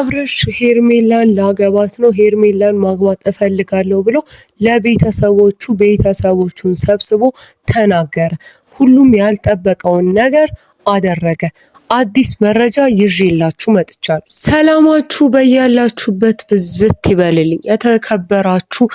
አብርሽ ሄርሜላን ላገባት ነው፣ ሄርሜላን ማግባት እፈልጋለሁ ብሎ ቤተሰቦቹን ሰብስቦ ተናገረ። ሁሉም ያልጠበቀውን ነገር አደረገ። አዲስ መረጃ ይዤላችሁ መጥቻለሁ። ሰላማችሁ በያላችሁበት ብዝት ይበልልኝ። የተከበራችሁ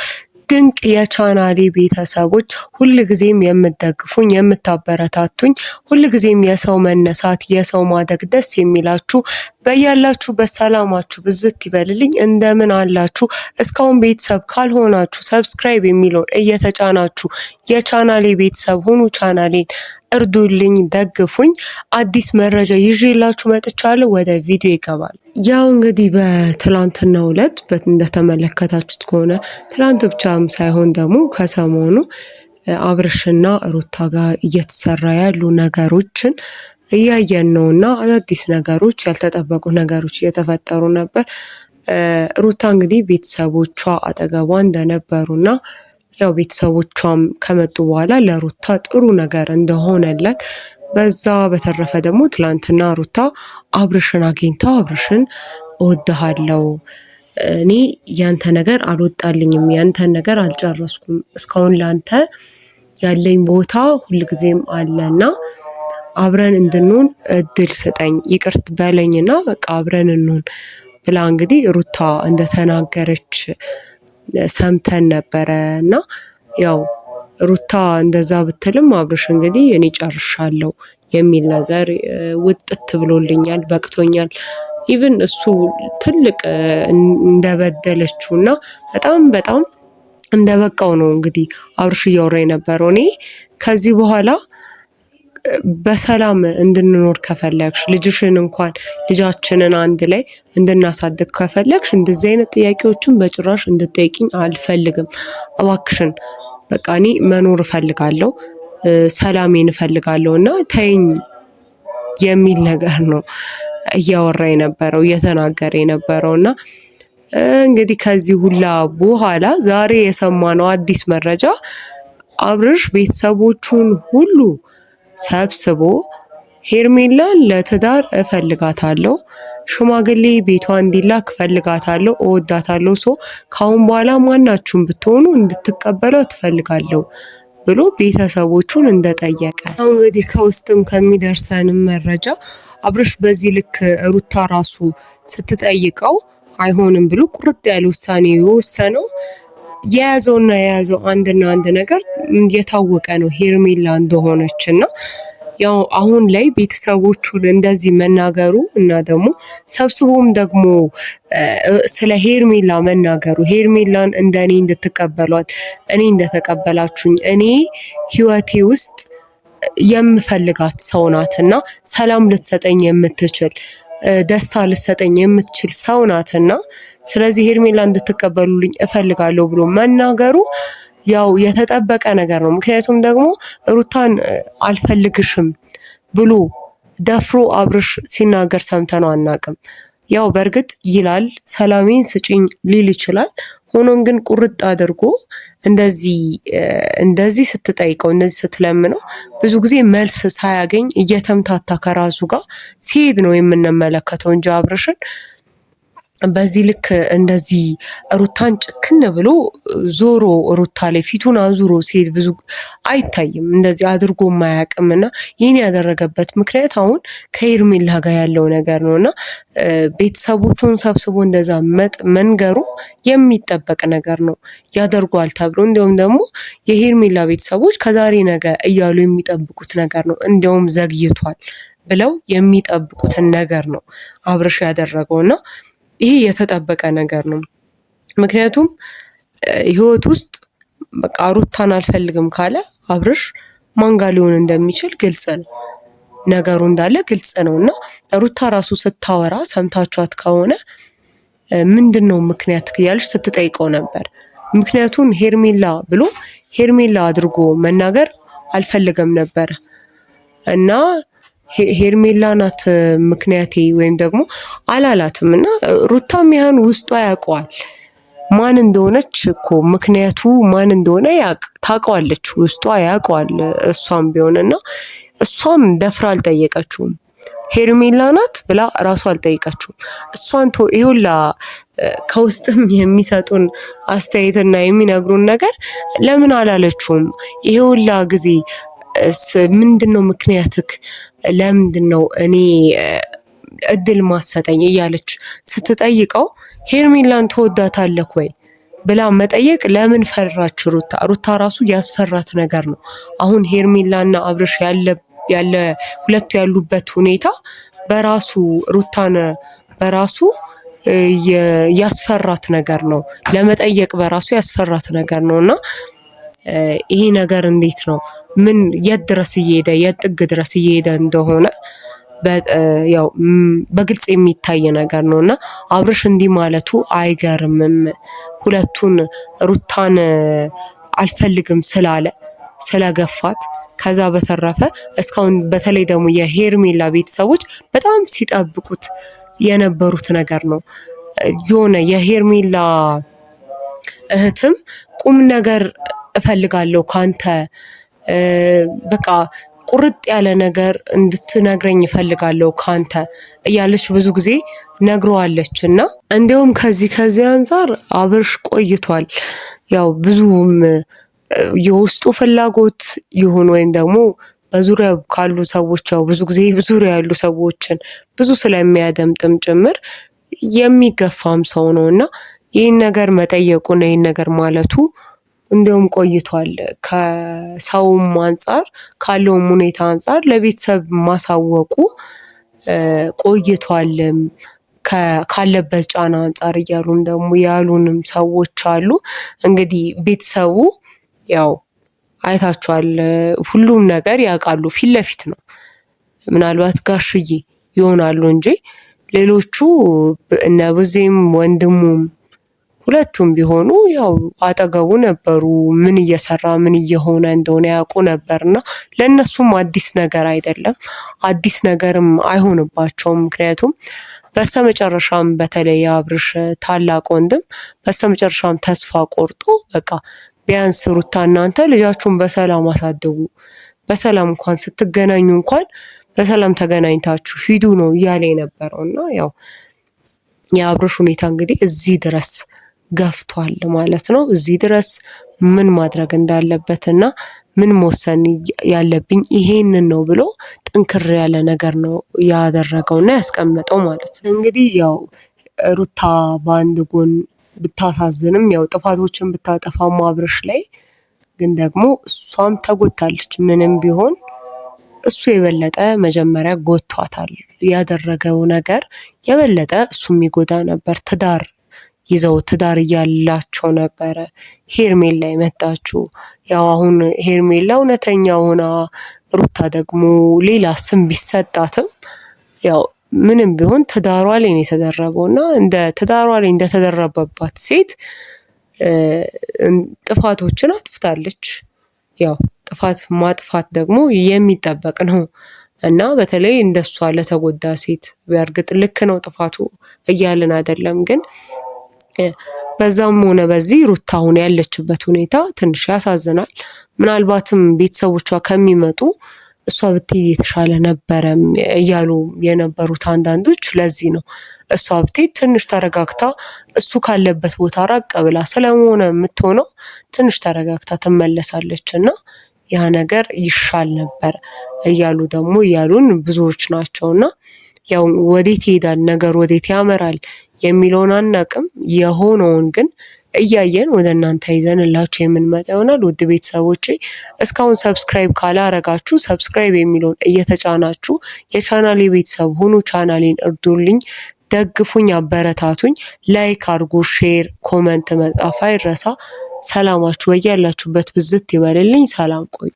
ድንቅ የቻናሌ ቤተሰቦች ሁልጊዜም የምትደግፉኝ የምታበረታቱኝ ሁልጊዜም የሰው መነሳት የሰው ማደግ ደስ የሚላችሁ በያላችሁበት ሰላማችሁ ብዝት ይበልልኝ። እንደምን አላችሁ? እስካሁን ቤተሰብ ካልሆናችሁ ሰብስክራይብ የሚለውን እየተጫናችሁ የቻናሌ ቤተሰብ ሁኑ። ቻናሌን እርዱልኝ፣ ደግፉኝ። አዲስ መረጃ ይዤላችሁ መጥቻለሁ። ወደ ቪዲዮ ይገባል። ያው እንግዲህ በትላንትናው ዕለት እንደተመለከታችሁት ከሆነ ትላንት ብቻም ሳይሆን ደግሞ ከሰሞኑ አብርሽና ሩታ ጋር እየተሰራ ያሉ ነገሮችን እያየን ነውና አዳዲስ ነገሮች ያልተጠበቁ ነገሮች እየተፈጠሩ ነበር። ሩታ እንግዲህ ቤተሰቦቿ አጠገቧ እንደነበሩና ያው ቤተሰቦቿም ከመጡ በኋላ ለሩታ ጥሩ ነገር እንደሆነላት በዛ በተረፈ ደግሞ ትላንትና ሩታ አብርሽን አግኝታ አብርሽን እወድሃለሁ፣ እኔ ያንተ ነገር አልወጣልኝም፣ ያንተን ነገር አልጨረስኩም፣ እስካሁን ላንተ ያለኝ ቦታ ሁልጊዜም አለና አብረን እንድንሆን እድል ስጠኝ፣ ይቅርት በለኝና በቃ አብረን እንሆን ብላ እንግዲህ ሩታ እንደተናገረች ሰምተን ነበረ። እና ያው ሩታ እንደዛ ብትልም አብርሽ እንግዲህ እኔ ጨርሻለሁ የሚል ነገር ውጥት ብሎልኛል፣ በቅቶኛል። ኢቭን እሱ ትልቅ እንደበደለችውና በጣም እንደበቃው ነው እንግዲህ አብርሽ እያወራ የነበረው። እኔ ከዚህ በኋላ በሰላም እንድንኖር ከፈለግሽ ልጃችንን አንድ ላይ እንድናሳድግ ከፈለግሽ እንደዚህ አይነት ጥያቄዎችን በጭራሽ እንድትጠይቂኝ አልፈልግም። እባክሽን በቃ እኔ መኖር እፈልጋለሁ፣ ሰላሜን እፈልጋለሁ እና ተይኝ የሚል ነገር ነው እያወራ የነበረው እየተናገረ የነበረውና እንግዲህ ከዚህ ሁላ በኋላ ዛሬ የሰማነው አዲስ መረጃ አብርሽ ቤተሰቦቹን ሁሉ ሰብስቦ ሄርሜላን ለትዳር እፈልጋታለሁ፣ ሽማግሌ ቤቷ እንዲላክ እፈልጋታለሁ፣ እወዳታለሁ፣ ካሁን በኋላ ማናችሁም ብትሆኑ እንድትቀበለው ትፈልጋለሁ ብሎ ቤተሰቦቹን እንደጠየቀ እንግዲህ ከውስጥም ከሚደርሰንም መረጃ አብርሽ በዚህ ልክ ሩታ ራሱ ስትጠይቀው አይሆንም ብሎ ቁርጥ ያለ ውሳኔ የወሰነው የያዘው አንድ ነገር የታወቀ ነው፣ ሄርሜላ እንደሆነችና ያው አሁን ላይ ቤተሰቦቹን እንደዚህ መናገሩ እና ደግሞ ሰብስቦም ደግሞ ስለ ሄርሜላ መናገሩ ሄርሜላን እንደኔ እንድትቀበሏት እኔ እንደተቀበላችሁኝ እኔ ህይወቴ ውስጥ የምፈልጋት ሰው ናትና ሰላም ልትሰጠኝ የምትችል ደስታ ልትሰጠኝ የምትችል ሰው ናትና ስለዚህ ሄርሜላ እንድትቀበሉልኝ እፈልጋለሁ ብሎ መናገሩ ያው የተጠበቀ ነገር ነው። ምክንያቱም ደግሞ ሩታን አልፈልግሽም ብሎ ደፍሮ አብርሽ ሲናገር ሰምተነው አናቅም። ያው በእርግጥ ይላል ሰላሜን ስጪኝ ሊል ይችላል። ሆኖም ግን ቁርጥ አድርጎ እንደዚህ ስትጠይቀው እንደዚህ ስትለምነው ብዙ ጊዜ መልስ ሳያገኝ እየተምታታ ከራሱ ጋር ሲሄድ ነው የምንመለከተው እንጂ አብርሽን በዚህ ልክ እንደዚህ ሩታን ጭክን ብሎ ዞሮ ሩታ ላይ ፊቱን አዙሮ ሲሄድ ብዙ አይታይም። እንደዚህ አድርጎ ማያውቅምና ይህን ያደረገበት ምክንያት አሁን ከሄርሜላ ጋር ያለው ነገር ነውና ቤተሰቦቹን ሰብስቦ እንደዛ መንገሩ የሚጠበቅ ነገር ነው፣ ያደርጓል ተብሎ እንዲሁም ደግሞ የሄርሜላ ቤተሰቦች ከዛሬ ነገ እያሉ የሚጠብቁት ነገር ነው። እንዲሁም ዘግይቷል ብለው የሚጠብቁትን ነገር ነው አብርሽ ያደረገውና ይሄ የተጠበቀ ነገር ነው። ምክንያቱም ህይወት ውስጥ በቃ ሩታን አልፈልግም ካለ አብርሽ ማን ጋር ሊሆን እንደሚችል ግልጽ ነው፣ ነገሩ እንዳለ ግልጽ ነውና ሩታ ራሱ ስታወራ ሰምታችኋት ከሆነ ምንድነው ምክንያት ያልሽ ስትጠይቀው ነበር። ምክንያቱም ሄርሜላ አድርጎ መናገር አልፈልገም ነበር እና ሄርሜላ ናት ምክንያቴ ወይም ደግሞ አላላትም እና ሩታም ያን ውስጧ ያውቀዋል ማን እንደሆነች እኮ ምክንያቱ ማን እንደሆነ ታውቀዋለች፣ ውስጧ ያውቀዋል እሷም ቢሆንና እሷም ደፍራ አልጠየቀችውም። ሄርሜላ ናት ብላ ራሱ አልጠይቀችውም። እሷን ይሁላ ከውስጥም የሚሰጡን አስተያየትና የሚነግሩን ነገር ለምን አላለችውም? ይሁላ ጊዜ ምንድነው ምክንያትክ? ለምንድነው እኔ እድል ማሰጠኝ እያለች ስትጠይቀው ሄርሜላን ትወዳታለህ ወይ ብላ መጠየቅ ለምን ፈራች? ሩታ ራሱ ያስፈራት ነገር ነው። አሁን ሄርሜላና አብርሽ ያለ ሁለቱ ያሉበት ሁኔታ በራሱ ሩታን በራሱ ያስፈራት ነገር ነው። ለመጠየቅ በራሱ ያስፈራት ነገር ነውና ይሄ ነገር እንዴት ነው? ምን የት ድረስ እየሄደ የት ጥግ ድረስ እየሄደ እንደሆነ ያው በግልጽ የሚታይ ነገር ነውና አብርሽ እንዲህ ማለቱ አይገርምም። ሁለቱን ሩታን አልፈልግም ስላለ ስለገፋት ከዛ በተረፈ እስካሁን በተለይ ደግሞ የሄርሜላ ቤተሰቦች በጣም ሲጠብቁት የነበሩት ነገር ነው። የሆነ የሄርሜላ እህትም ቁም ነገር እፈልጋለሁ ካንተ በቃ ቁርጥ ያለ ነገር እንድትነግረኝ እፈልጋለሁ ካንተ እያለች ብዙ ጊዜ ነግረዋለችና እንዲያውም ከዚህ አንፃር አብርሽ ቆይቷል። ያው ብዙም የውስጡ ፍላጎት ይሁን ወይም ደግሞ በዙሪያው ካሉ ሰዎች ያው ብዙ ጊዜ በዙሪያ ያሉ ሰዎችን ብዙ ስለሚያደምጥም ጭምር የሚገፋም ሰው ነውና ይህን ነገር መጠየቁና ይህን ነገር ማለቱ እንደውም ቆይቷል። ከሰውም አንፃር ካለውም ሁኔታ አንፃር ለቤተሰብ ማሳወቁ ቆይቷልም ካለበት ጫና አንፃር እያሉም ደግሞ ያሉንም ሰዎች አሉ። እንግዲህ ቤተሰቡ ያው አይታችኋል፣ ሁሉም ነገር ያውቃሉ፣ ፊት ለፊት ነው። ምናልባት ጋሽዬ ይሆናሉ እንጂ ሌሎቹ እነ ቡዜም ወንድሙም ሁለቱም ቢሆኑ ያው አጠገቡ ነበሩ። ምን እየሰራ ምን እየሆነ እንደሆነ ያውቁ ነበርና ለነሱም አዲስ ነገር አይደለም፣ አዲስ ነገርም አይሆንባቸውም። ምክንያቱም በስተመጨረሻም በተለይ አብርሽ ታላቅ ወንድም በስተመጨረሻም ተስፋ ቆርጦ በቃ ቢያንስ ሩታ እናንተ ልጃችሁን በሰላም አሳድጉ፣ በሰላም እንኳን ስትገናኙ እንኳን በሰላም ተገናኝታችሁ ሂዱ ነው እያለ የነበረውና ያው የአብርሽ ሁኔታ እንግዲህ እዚህ ድረስ ገፍቷል ማለት ነው። እዚህ ድረስ ምን ማድረግ እንዳለበትና ምን መወሰን ያለብኝ ይሄንን ነው ብሎ ጥንክር ያለ ነገር ነው ያደረገውና ያስቀመጠው ማለት ነው። እንግዲህ ያው ሩታ በአንድ ጎን ብታሳዝንም ያው ጥፋቶችን ብታጠፋም አብርሽ ላይ ግን ደግሞ እሷም ተጎድታለች። ምንም ቢሆን እሱ የበለጠ መጀመሪያ ጎቷታል። ያደረገው ነገር የበለጠ እሱ የሚጎዳ ነበር። ትዳር ይዘው ትዳር እያላቸው ነበረ ሄርሜላ የመጣችው። ያው አሁን ሄርሜላ እውነተኛ ሆና ሩታ ደግሞ ሌላ ስም ቢሰጣትም ያው ምንም ቢሆን ትዳሯ ላይ ነው የተደረበውና እንደ ትዳሯ ላይ እንደተደረበባት ሴት ጥፋቶችን አጥፍታለች። ያው ጥፋት ማጥፋት ደግሞ የሚጠበቅ ነው እና በተለይ እንደሷ ለተጎዳ ሴት በእርግጥ ልክ ነው ጥፋቱ እያልን አይደለም፣ ግን በዛም ሆነ በዚህ ሩታ አሁን ያለችበት ሁኔታ ትንሽ ያሳዝናል። ምናልባትም ቤተሰቦቿ ከሚመጡ እሷ ብትሄድ የተሻለ ነበረ እያሉ የነበሩት አንዳንዶች ለዚህ ነው እሷ ብትሄድ ትንሽ ተረጋግታ እሱ ካለበት ቦታ ራቅ ብላ ስለሆነ የምትሆነው ትንሽ ተረጋግታ ትመለሳለች እና ያ ነገር ይሻል ነበር እያሉ ደግሞ ያሉን ብዙዎች ናቸውና ያው ወዴት ይሄዳል ነገር ወዴት ያመራል የሚለውን አናቅም። የሆነውን ግን እያየን ወደ እናንተ ይዘንላችሁ የምንመጣ ይሆናል። ውድ ቤተሰቦቼ እስካሁን ሰብስክራይብ ካላረጋችሁ ሰብስክራይብ የሚለውን እየተጫናችሁ የቻናሌ ቤተሰብ ሁኑ። ቻናሌን እርዱልኝ፣ ደግፉኝ፣ አበረታቱኝ። ላይክ አድርጉ፣ ሼር፣ ኮመንት መጻፍ አይረሳ። ሰላማችሁ በያላችሁበት ብዝት ይበልልኝ። ሰላም ቆዩ።